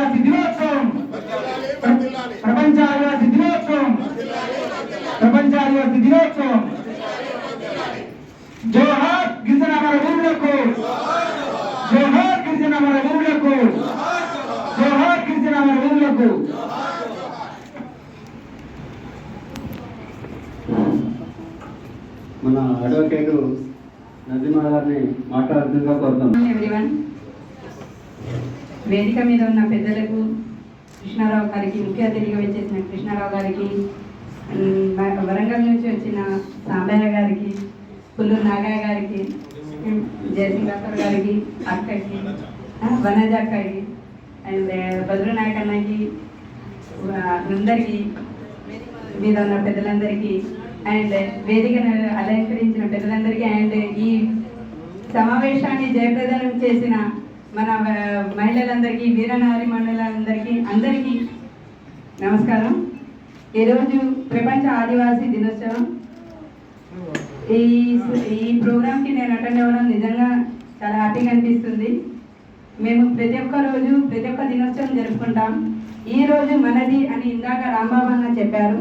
ఆదివాసీ దినోత్సవం, ప్రపంచ ఆదివాసీ దినోత్సవం, ప్రపంచ ఆదివాసీ దినోత్సవం. జోహార్ గిరిజన అమరవీరులకు, జోహార్ గిరిజన అమరవీరులకు, జోహార్ గిరిజన అమరవీరులకు. మన అడ్వకేట్ నజీమా గారిని మాట్లాడుతుందిగా కోరుతున్నాం. ఎవ్రీవన్, వేదిక మీద ఉన్న పెద్దలకు, కృష్ణారావు గారికి, ముఖ్య అతిథిగా వచ్చేసిన కృష్ణారావు గారికి, వరంగల్ నుంచి వచ్చిన సాంబయ్య గారికి, పుల్లూరు నాగయ్య గారికి, జయసింగ్ గారికి, అక్కకి, వనజ అక్కకి, అండ్ బద్రు నాయక్ అన్నకి, అందరికీ, మీద ఉన్న పెద్దలందరికీ, అండ్ వేదికను అలంకరించిన పెద్దలందరికీ, అండ్ ఈ సమావేశాన్ని జయప్రదం చేసిన మన మహిళలందరికీ, వీరనారి మండలందరికీ, అందరికీ నమస్కారం. ఈరోజు ప్రపంచ ఆదివాసీ దినోత్సవం. ఈ ప్రోగ్రామ్కి నేను అటెండ్ అవ్వడం నిజంగా చాలా హ్యాపీగా అనిపిస్తుంది. మేము ప్రతి ఒక్క రోజు ప్రతి ఒక్క దినోత్సవం జరుపుకుంటాం. ఈరోజు మనది అని ఇందాక రాంబాబు అన్న చెప్పారు.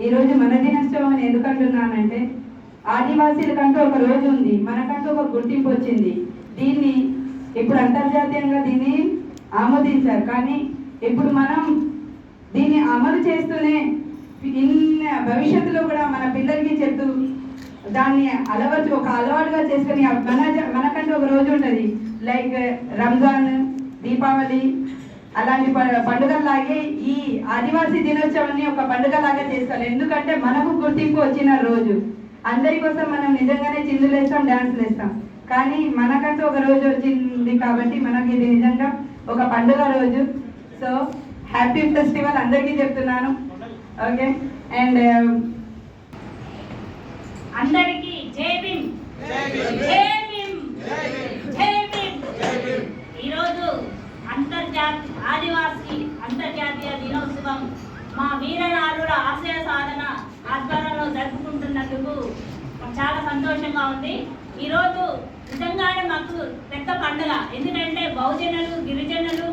ఈరోజు మన దినోత్సవం అని ఎందుకు అంటున్నానంటే, ఆదివాసీలకంటూ ఒక రోజు ఉంది, మనకంటూ ఒక గుర్తింపు వచ్చింది. దీన్ని ఇప్పుడు అంతర్జాతీయంగా దీన్ని ఆమోదించారు. కానీ ఇప్పుడు మనం దీన్ని అమలు చేస్తూనే భవిష్యత్తులో కూడా మన పిల్లలకి చెప్తూ దాన్ని ఒక అలవాటుగా చేసుకుని మనకంటూ ఒక రోజు ఉంటుంది. లైక్ రంజాన్, దీపావళి అలాంటి పండుగలాగే ఈ ఆదివాసీ దినోత్సవాన్ని ఒక పండుగలాగా చేస్తారు. ఎందుకంటే మనకు గుర్తింపు వచ్చిన రోజు. అందరి కోసం మనం నిజంగానే చిందులు వేస్తాం, డ్యాన్సులు వేస్తాం. కానీ మనకంటూ ఒక రోజు వచ్చింది కాబట్టి మనకి ఇది నిజంగా ఒక పండుగ రోజు. సో హ్యాపీ ఫెస్టివల్ అందరికీ చెప్తున్నాను. ఓకే, అండ్ అందరికీ జై భీమ్, జై భీమ్, జై భీమ్. ఈరోజు అంతర్జాతీయ దినోత్సవం మా వీరనారుల ఆశయ సాధన ఆధ్వర్యంలో జరుపుకుంటున్నందుకు చాలా సంతోషంగా ఉంది. ఈరోజు నిజంగానే మాకు పెద్ద పండుగ. ఎందుకంటే బహుజనులు, గిరిజనులు,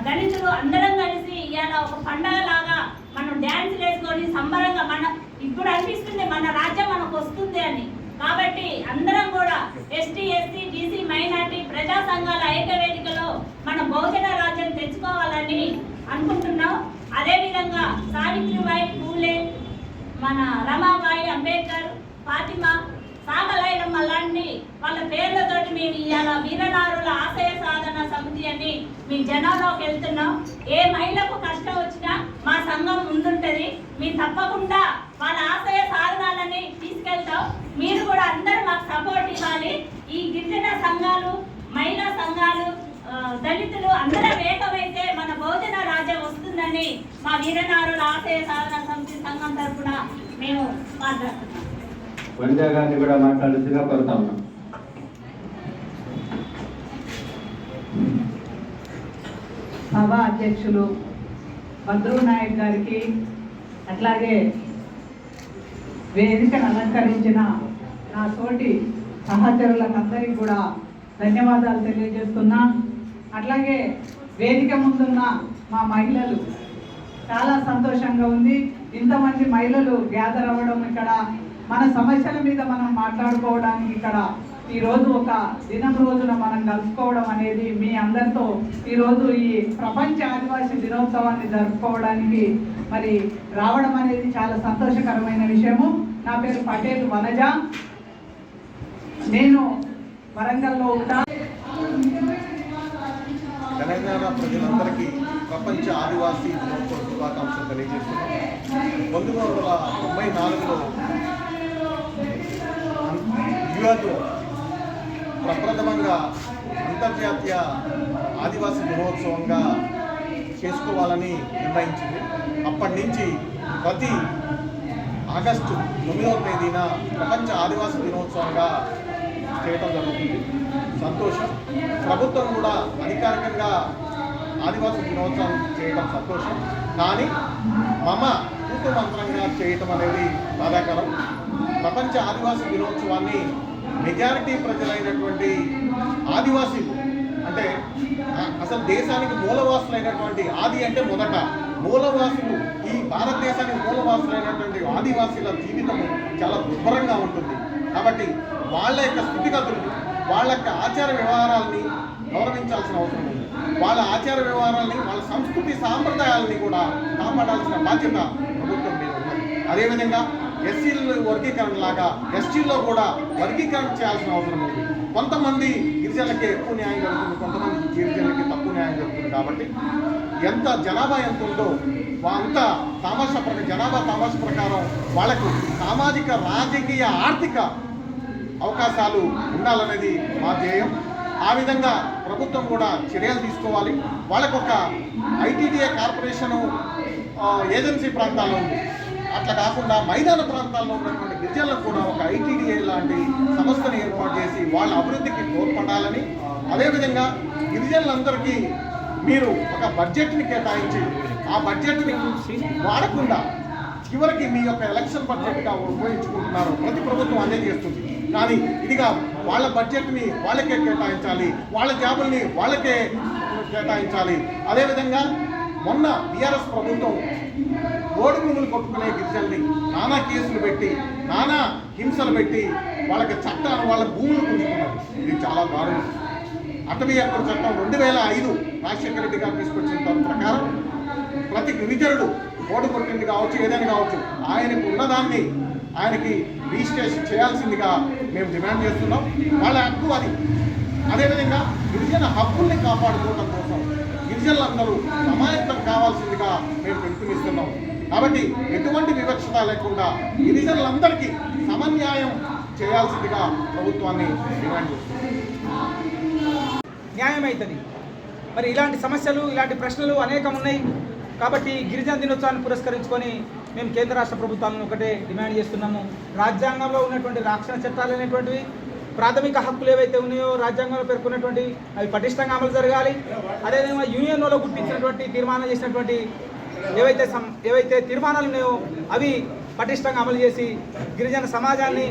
దళితులు అందరం కలిసి ఇవాళ ఒక పండుగ లాగా మనం డ్యాన్స్ వేసుకొని సంబరంగా ఇప్పుడు అనిపిస్తుంది మన రాజ్యం మనకు వస్తుంది అని. కాబట్టి అందరం కూడా ఎస్టీ, ఎస్సీ, బీసీ, మైనార్టీ ప్రజా సంఘాల ఐక్యవేదికలో మన బహుజన రాజ్యం తెచ్చుకోవాలని అనుకుంటున్నాం. అదేవిధంగా సావిత్రిబాయి పూలే, మన రమాబాయి, అంబేద్కర్, ఫాతిమా, సాగలైలమ్మ లాంటి వాళ్ళ పేర్లతోటి మేము ఇవాళ వీరనారుల ఆశయ సాధన సమితి అని మీ జనంలోకి వెళ్తున్నాం. ఏ మహిళకు కష్టం వచ్చినా మా సంఘం ముందుంటది. మీరు తప్పకుండా వాళ్ళ ఆశయ సాధనాలని తీసుకెళ్తాం. మీరు కూడా అందరూ మాకు సపోర్ట్ ఇవ్వాలి. ఈ గిరిజన సంఘాలు, మహిళా సంఘాలు, దళితులు అందరం ఏకమైతే మన బహుజన రాజ్యం వస్తుందని మా వీరనారుల ఆశయ సాధన సమితి సంఘం తరఫున మేము మాట్లాడుతున్నాం. వంజా గారిని కూడా మాట్లాడుతుగా కోరుతా ఉన్నాం. సభ అధ్యక్షులు బద్రు నాయక్ గారికి, అట్లాగే వేదికను అలంకరించిన నా తోటి సహచరులందరికీ కూడా ధన్యవాదాలు తెలియజేస్తున్నా. అట్లాగే వేదిక ముందున్న మా మహిళలు, చాలా సంతోషంగా ఉంది. ఇంతమంది మహిళలు గ్యాదర్ అవ్వడం, ఇక్కడ మన సమస్యల మీద మనం మాట్లాడుకోవడానికి ఇక్కడ ఈరోజు ఒక దినం రోజున మనం కలుసుకోవడం అనేది మీ అందరితో ఈరోజు ఈ ప్రపంచ ఆదివాసీ దినోత్సవాన్ని జరుపుకోవడానికి మరి రావడం అనేది చాలా సంతోషకరమైన విషయము. నా పేరు పటేల్ వనజ, నేను వరంగల్లో ఉంటా. తెలంగాణ ప్రజలందరికీ ప్రపంచ ఆదివాసీ దినోత్సవ శుభాకాంక్షలు తెలియజేస్తున్నాం. 1994లో న్యూయార్క్లో ప్రప్రథమంగా అంతర్జాతీయ ఆదివాసీ దినోత్సవంగా చేసుకోవాలని నిర్ణయించింది. అప్పటి నుంచి ప్రతి ఆగస్టు 9వ తేదీన ప్రపంచ ఆదివాసీ దినోత్సవంగా చేయడం జరుగుతుంది. సంతోషం. ప్రభుత్వం కూడా అధికారికంగా ఆదివాసీ దినోత్సవం చేయడం సంతోషం. కానీ మమ తూతు మంత్రంగా చేయటం అనేది బాధాకరం. ప్రపంచ ఆదివాసీ దినోత్సవాన్ని మెజారిటీ ప్రజలైనటువంటి ఆదివాసీలు, అంటే అసలు దేశానికి మూలవాసులైనటువంటి ఆది అంటే మొదట మూలవాసులు, ఈ భారతదేశానికి మూలవాసులైనటువంటి ఆదివాసీల జీవితము చాలా దుర్భరంగా ఉంటుంది. కాబట్టి వాళ్ళ యొక్క స్థితిగతులు, వాళ్ళ యొక్క ఆచార వ్యవహారాలని గౌరవించాల్సిన అవసరం ఉంది. వాళ్ళ ఆచార వ్యవహారాలని, వాళ్ళ సంస్కృతి సాంప్రదాయాలని కూడా కాపాడాల్సిన బాధ్యత ప్రభుత్వం మీద ఉన్నది. అదేవిధంగా ఎస్సీల వర్గీకరణ లాగా ఎస్టీల్లో కూడా వర్గీకరణ చేయాల్సిన అవసరం ఉంది. కొంతమంది గిరిజనులకి ఎక్కువ న్యాయం జరుగుతుంది, కొంతమంది గిరిజనులకి తక్కువ న్యాయం జరుగుతుంది. కాబట్టి ఎంత జనాభా ఎంత ఉందో అంత జనాభా తామాష ప్రకారం వాళ్ళకు సామాజిక, రాజకీయ, ఆర్థిక అవకాశాలు ఉండాలనేది మా ధ్యేయం. ఆ విధంగా ప్రభుత్వం కూడా చర్యలు తీసుకోవాలి. వాళ్ళకు ఒక ఐటీడీఏ కార్పొరేషను ఏజెన్సీ ప్రాంతాల్లో ఉంది, అట్లా కాకుండా మైదాన ప్రాంతాల్లో ఉన్నటువంటి గిరిజనులకు కూడా ఒక ఐటీడీఏ లాంటి సంస్థను ఏర్పాటు చేసి వాళ్ళ అభివృద్ధికి తోడ్పడాలని, అదేవిధంగా గిరిజనులందరికీ మీరు ఒక బడ్జెట్ని కేటాయించి ఆ బడ్జెట్ని వాడకుండా చివరికి మీ యొక్క ఎలక్షన్ బడ్జెట్గా ఉపయోగించుకుంటున్నారు. ప్రతి ప్రభుత్వం అదే చేస్తుంది. కానీ ఇదిగా వాళ్ళ బడ్జెట్ని వాళ్ళకే కేటాయించాలి, వాళ్ళ జాబుల్ని వాళ్ళకే కేటాయించాలి. అదేవిధంగా మొన్న బీఆర్ఎస్ ప్రభుత్వం ఓడి భూములు కొట్టుకునే గిరిజనుల్ని నానా కేసులు పెట్టి, నానా హింసలు పెట్టి వాళ్ళకి చట్టాన్ని, వాళ్ళ భూములు గుంజుకున్నారు. ఇది చాలా దారుణం. అటవీ హక్కుల చట్టం 2005 రాజశేఖర రెడ్డి గారు తీసుకొచ్చిన దాని ప్రకారం ప్రతి గిరిజనుడు ఓడి కొట్టింది కావచ్చు, ఏదైనా కావచ్చు, ఆయనకు ఉన్నదాన్ని ఆయనకి రిజిస్ట్రేషన్ చేయాల్సిందిగా మేము డిమాండ్ చేస్తున్నాం. వాళ్ళ హక్కు అది. అదేవిధంగా గిరిజన హక్కుల్ని కాపాడుకోవడం కోసం గిరిజనులందరూ సమాయత్తం కావాల్సిందిగా మేము పిలుపునిస్తున్నాం. కాబట్టి ఎటువంటి వివక్షత లేకుండా గిరిజనులందరికీ సమన్యాయం చేయాల్సిందిగా ప్రభుత్వాన్ని డిమాండ్ చేస్తున్నాం. న్యాయం అవుతుంది. మరి ఇలాంటి సమస్యలు, ఇలాంటి ప్రశ్నలు అనేకం ఉన్నాయి. కాబట్టి గిరిజన దినోత్సవాన్ని పురస్కరించుకొని మేము కేంద్ర రాష్ట్ర ప్రభుత్వాలను ఒకటే డిమాండ్ చేస్తున్నాము. రాజ్యాంగంలో ఉన్నటువంటి రక్షణ చట్టాలు అనేటువంటివి, ప్రాథమిక హక్కులు ఏవైతే ఉన్నాయో రాజ్యాంగంలో పేర్కొన్నటువంటి అవి పటిష్టంగా అమలు జరగాలి. అదేవిధంగా యూనియన్లో గుర్తించినటువంటి తీర్మానం చేసినటువంటి ఏవైతే తీర్మానాలు ఉన్నాయో అవి పటిష్టంగా అమలు చేసి గిరిజన సమాజాన్ని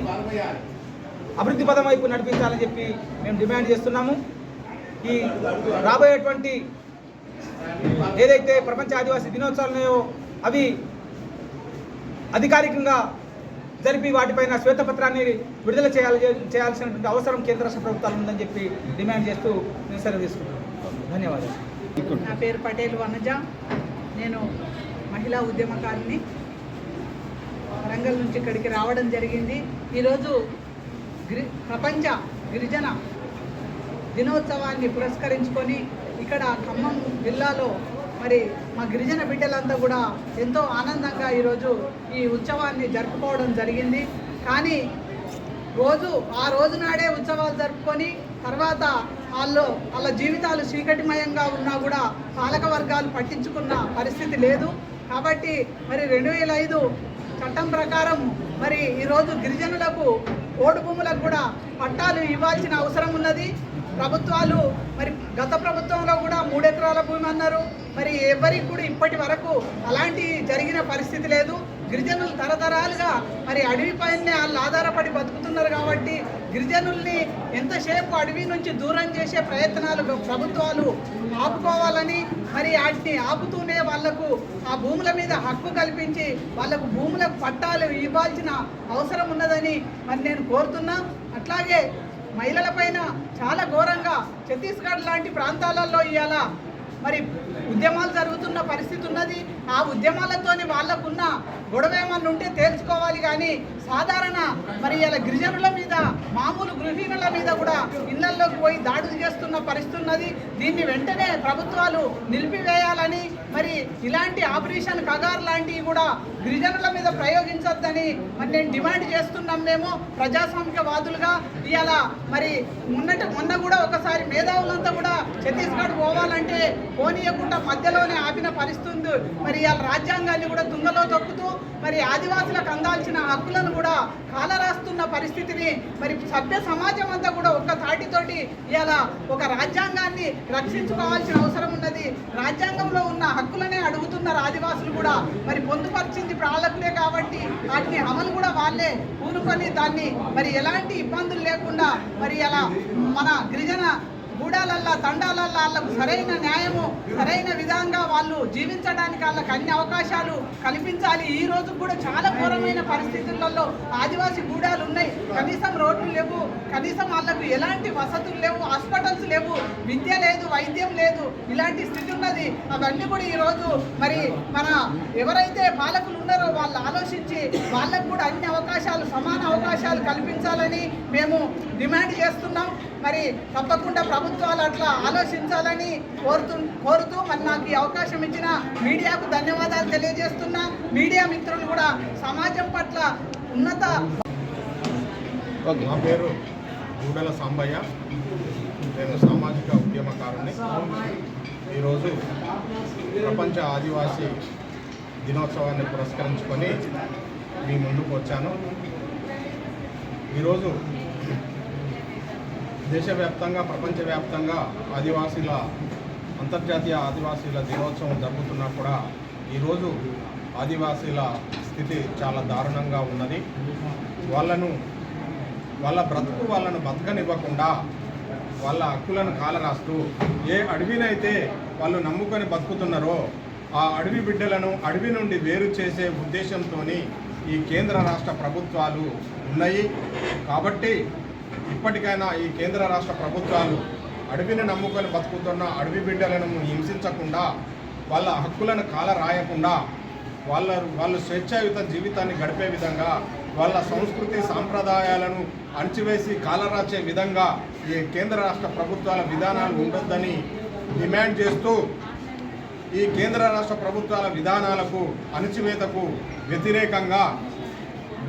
అభివృద్ధి పదం వైపు నడిపించాలని చెప్పి మేము డిమాండ్ చేస్తున్నాము. ఈ రాబోయేటువంటి ఏదైతే ప్రపంచ ఆదివాసీ దినోత్సవాలు ఉన్నాయో అవి అధికారికంగా జరిపి వాటిపైన శ్వేతపత్రాన్ని విడుదల చేయాల్సినటువంటి అవసరం కేంద్ర రాష్ట్ర ప్రభుత్వాలు ఉందని చెప్పి డిమాండ్ చేస్తూ నేను సెలవు తీసుకుంటున్నాను. ధన్యవాదాలు. నా పేరు పటేల్ వనజ. నేను మహిళా ఉద్యమకారిని. వరంగల్ నుంచి ఇక్కడికి రావడం జరిగింది. ఈరోజు ప్రపంచ గిరిజన దినోత్సవాన్ని పురస్కరించుకొని ఇక్కడ ఖమ్మం జిల్లాలో మరి మా గిరిజన బిడ్డలంతా కూడా ఎంతో ఆనందంగా ఈరోజు ఈ ఉత్సవాన్ని జరుపుకోవడం జరిగింది. కానీ ఆ రోజు నాడే ఉత్సవాలు జరుపుకొని తర్వాత వాళ్ళ జీవితాలు చీకటిమయంగా ఉన్నా కూడా పాలక వర్గాలు పట్టించుకున్న పరిస్థితి లేదు. కాబట్టి మరి 2005 చట్టం ప్రకారం మరి ఈరోజు గిరిజనులకు ఓటు భూములకు కూడా పట్టాలు ఇవ్వాల్సిన అవసరం ఉన్నది. ప్రభుత్వాలు మరి గత ప్రభుత్వంలో కూడా 3 ఎకరాల భూమి అన్నారు. మరి ఎవరికి కూడా ఇప్పటి వరకు అలాంటి జరిగిన పరిస్థితి లేదు. గిరిజనులు తరతరాలుగా మరి అడవిపైనే వాళ్ళు ఆధారపడి బతుకుతున్నారు. కాబట్టి గిరిజనుల్ని ఎంతసేపు అడవి నుంచి దూరం చేసే ప్రయత్నాలు ప్రభుత్వాలు ఆపుకోవాలని, మరి వాటిని ఆపుతూనే వాళ్లకు ఆ భూముల మీద హక్కు కల్పించి వాళ్లకు భూములకు పట్టాలు ఇవ్వాల్సిన అవసరం ఉన్నదని మరి నేను కోరుతున్నా. అట్లాగే మహిళలపైన చాలా ఘోరంగా ఛత్తీస్గఢ్ లాంటి ప్రాంతాలలో ఇవాళ మరి ఉద్యమాలు జరుగుతున్న పరిస్థితి ఉన్నది. ఆ ఉద్యమాలతోని వాళ్ళకున్న గొడవ ఏమన్నా ఉంటే తేల్చుకోవాలి. కానీ సాధారణ మరి ఇలా గిరిజనుల మీద, మామూలు గృహిణుల మీద కూడా ఇళ్లలోకి పోయి దాడులు చేస్తున్న పరిస్థితి ఉన్నది. దీన్ని వెంటనే ప్రభుత్వాలు నిలిపివేయాలని, మరి ఇలాంటి ఆపరేషన్ కగార్ లాంటివి కూడా గిరిజనుల మీద ప్రయోగించొద్దని మరి నేను డిమాండ్ చేస్తున్నాం. మేము ప్రజాస్వామికవాదులుగా ఇవాళ మరి మొన్న కూడా ఒకసారి మేధావులంతా కూడా ఛత్తీస్గఢ్ పోవాలంటే పోనీయకుండా మధ్యలోనే ఆపిన పరిస్థితి ఉంది. మరి ఇవాళ రాజ్యాంగాన్ని కూడా తుంగలో తొక్కుతూ మరి ఆదివాసులకు అందాల్సిన హక్కులను కూడా కాలరాస్తున్న పరిస్థితిని మరి సభ్య సమాజం అంతా కూడా ఒక్క తాటితోటి ఇవాళ ఒక రాజ్యాంగాన్ని రక్షించుకోవాల్సిన అవసరం ఉన్నది. రాజ్యాంగంలో ఉన్న హక్కులనే అడుగుతున్నారు ఆదివాసులు కూడా. మరి పొందుపరిచింది పాలకులే కాబట్టి వాటిని అమలు కూడా వాళ్ళే పూనుకొని దాన్ని మరి ఎలాంటి ఇబ్బందులు లేకుండా మరి అలా మన గిరిజన గూడాలల్లా తండాలల్లా వాళ్ళకు సరైన న్యాయము సరైన విధంగా వాళ్ళు జీవించడానికి వాళ్ళకి అన్ని అవకాశాలు కల్పించాలి. ఈ రోజు కూడా చాలా ఘోరమైన పరిస్థితులలో ఆదివాసీ గూడాలు ఉన్నాయి. కనీసం రోడ్లు లేవు, కనీసం వాళ్ళకు ఎలాంటి వసతులు లేవు, హాస్పిటల్స్ లేవు, విద్య లేదు, వైద్యం లేదు, ఇలాంటి స్థితి ఉన్నది. అవన్నీ కూడా ఈరోజు మరి మన ఎవరైతే పాలకులు ఉన్నారో వాళ్ళు ఆలోచించి వాళ్ళకు కూడా అన్ని అవకాశాలు సమాన అవకాశాలు కల్పించాలని మేము డిమాండ్ చేస్తున్నాం. మరి తప్పకుండా ప్రభుత్వాలు అట్లా ఆలోచించాలని కోరుతూ మరి నాకు ఈ అవకాశం ఇచ్చిన మీడియాకు ధన్యవాదాలు తెలియజేస్తున్నా. మీడియా మిత్రులు కూడా సమాజం పట్ల ఉన్నత. నా పేరు గూడెల సాంబయ్య, నేను సామాజిక ఉద్యమకారుని. ఈరోజు ప్రపంచ ఆదివాసీ దినోత్సవాన్ని పురస్కరించుకొని మీ ముందుకు వచ్చాను. ఈరోజు దేశవ్యాప్తంగా ప్రపంచవ్యాప్తంగా అంతర్జాతీయ ఆదివాసీల దినోత్సవం జరుగుతున్నా కూడా ఈరోజు ఆదివాసీల స్థితి చాలా దారుణంగా ఉన్నది. వాళ్ళను బతకనివ్వకుండా వాళ్ళ హక్కులను కాలరాస్తూ ఏ అడవినైతే వాళ్ళు నమ్ముకొని బతుకుతున్నారో ఆ అడవి బిడ్డలను అడవి నుండి వేరు చేసే ఉద్దేశంతో ఈ కేంద్ర రాష్ట్ర ప్రభుత్వాలు ఉన్నాయి. కాబట్టి ఇప్పటికైనా ఈ కేంద్ర రాష్ట్ర ప్రభుత్వాలు అడవిని నమ్ముకొని బతుకుతున్న అడవి బిడ్డలను హింసించకుండా వాళ్ళ హక్కులను కాలరాయకుండా వాళ్ళు స్వేచ్ఛాయుత జీవితాన్ని గడిపే విధంగా వాళ్ళ సంస్కృతి సాంప్రదాయాలను అణచివేసి కాలరాచే విధంగా ఈ కేంద్ర రాష్ట్ర ప్రభుత్వాల విధానాలు ఉండొద్దని డిమాండ్ చేస్తూ ఈ కేంద్ర రాష్ట్ర ప్రభుత్వాల విధానాలకు అణచివేతకు వ్యతిరేకంగా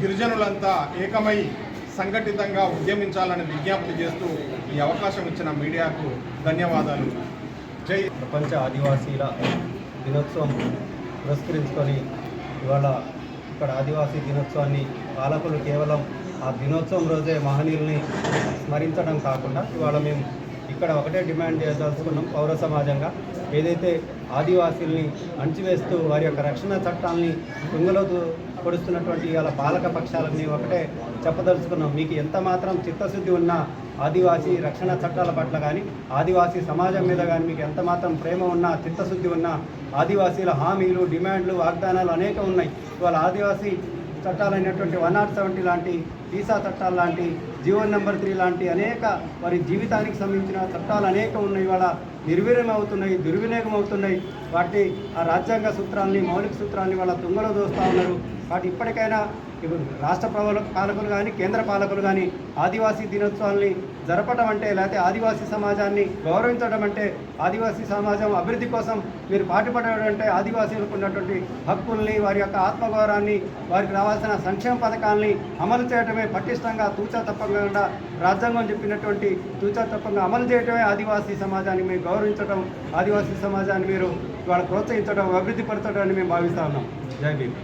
గిరిజనులంతా ఏకమై సంఘటితంగా ఉద్యమించాలని విజ్ఞప్తి చేస్తూ ఈ అవకాశం ఇచ్చిన మీడియాకు ధన్యవాదాలు. జై. ప్రపంచ ఆదివాసీల దినోత్సవం పురస్కరించుకొని ఇవాళ ఇక్కడ ఆదివాసీ దినోత్సవాన్ని పాలకులు కేవలం ఆ దినోత్సవం రోజే మహనీయుల్ని స్మరించడం కాకుండా ఇవాళ మేము ఇక్కడ ఒకటే డిమాండ్ చేయదలుచుకున్నాం. పౌర సమాజంగా ఏదైతే ఆదివాసీల్ని అణచివేస్తూ వారి యొక్క రక్షణ చట్టాలని తుంగలో పొడుస్తున్నటువంటి ఇవాళ పాలక పక్షాలని ఒకటే చెప్పదలుచుకున్నాం. మీకు ఎంత మాత్రం చిత్తశుద్ధి ఉన్నా ఆదివాసీ రక్షణ చట్టాల పట్ల కానీ ఆదివాసీ సమాజం మీద కానీ మీకు ఎంత మాత్రం ప్రేమ ఉన్నా చిత్తశుద్ధి ఉన్నా ఆదివాసీల హామీలు డిమాండ్లు వాగ్దానాలు అనేక ఉన్నాయి. ఇవాళ ఆదివాసీ చట్టాలైనటువంటి 170 లాంటి వీసా చట్టాలు లాంటి జీవన్ నెంబర్ 3 లాంటి అనేక వారి జీవితానికి సంబంధించిన చట్టాలు అనేక ఉన్నాయి. ఇవాళ నిర్వీర్యం అవుతున్నాయి, దుర్వినియోగం అవుతున్నాయి. వాటి ఆ రాజ్యాంగ సూత్రాలని మౌలిక సూత్రాలని వాళ్ళ తుంగలో దోస్తూ ఉన్నారు. వాటి ఇప్పటికైనా ఇప్పుడు రాష్ట్ర పాలకులు కానీ కేంద్ర పాలకులు కానీ ఆదివాసీ దినోత్సవాల్ని జరపడం అంటే లేకపోతే ఆదివాసీ సమాజాన్ని గౌరవించడం అంటే ఆదివాసీ సమాజం అభివృద్ధి కోసం మీరు పాటుపడడం అంటే ఆదివాసీలకు ఉన్నటువంటి హక్కుల్ని వారి యొక్క ఆత్మగౌరవాన్ని వారికి రావాల్సిన సంక్షేమ పథకాలని అమలు చేయడమే పటిష్టంగా తూచా తప్పకుండా రాజ్యాంగం చెప్పినటువంటి తూచా తప్పకుండా అమలు చేయడమే ఆదివాసీ సమాజాన్ని మీరు గౌరవించడం, ఆదివాసీ సమాజాన్ని మీరు ఇవాళ ప్రోత్సహించడం, అభివృద్ధి పరచడం అని మేము భావిస్తూ ఉన్నాం. జై భీమ్.